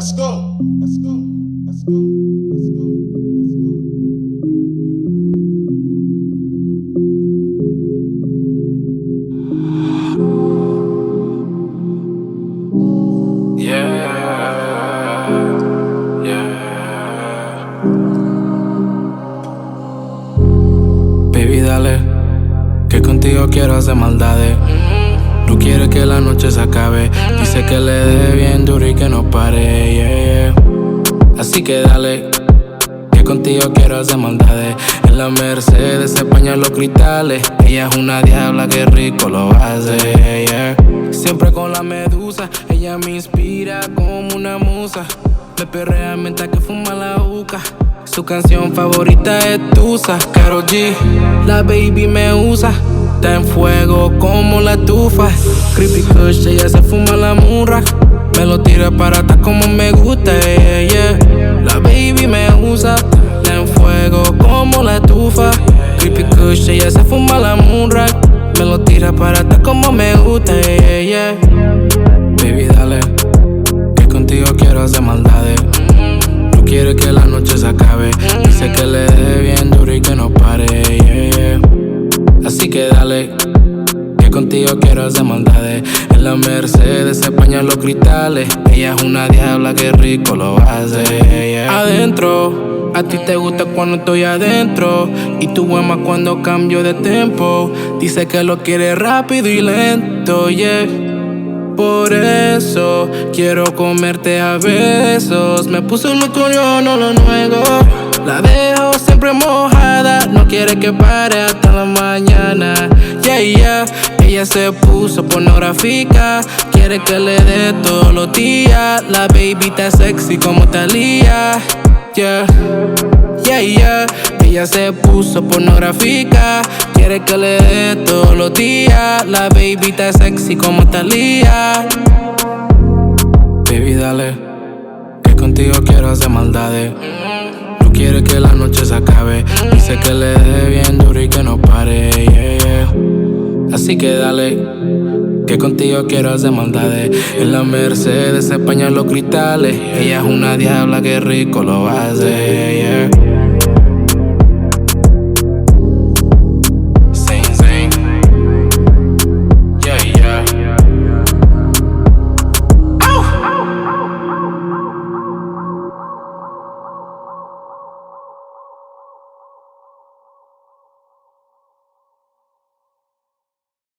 Let's go. Let's go. Let's go. Let's go. Baby, dale, que contigo quiero hacer maldades. No quiere que la noche se acabe. Dice que le dé bien duro y que no pare, yeah. Así que dale, que contigo quiero hacer maldades. En la Mercedes se empañan los cristales. Ella es una diabla, que rico lo hace, yeah. Siempre con la medusa, ella me inspira como una musa. Me perrea mientras que fuma la juca. Su canción favorita es Tusa. Karol G, la baby me usa. Está en fuego como la tufa. Creepy Kush, ella se fuma la murra. Me lo tira para atrás como me gusta, yeah, yeah. La baby me usa. Está en fuego como la tufa. Creepy Kush, ella se fuma la murra. Me lo tira para atrás como me gusta, yeah, yeah. Baby, dale, que contigo quiero hacer maldades. No quiere que la noche se acabe. Dice que le dé bien duro y que no pare, yeah, yeah. Así que dale, que contigo quiero hacer maldades. En la Mercedes se empañan los cristales. Ella es una diabla, que rico lo hace, yeah. Adentro, a ti te gusta cuando estoy adentro. Y tú amas cuando cambio de tempo. Dice que lo quiere rápido y lento, yeah. Por eso quiero comerte a besos. Me puso loco, yo no lo niego. La dejo siempre mojada. No quiere que pare hasta la mañana, yeah, yeah. Ella se puso pornográfica. Quiere que le dé todos los días. La baby está sexy como Thalía, yeah, yeah, yeah. Ella se puso pornográfica. Quiere que le dé todos los días. La baby está sexy como Thalía. Baby, dale, que contigo quiero hacer maldades. No quiere que la noche se acabe. Dice que le dé bien duro y que no pare, yeah, yeah. Así que dale, que contigo quiero hacer maldades. En la Mercedes se empañan los cristales. Ella es una diabla, que rico lo hace, yeah.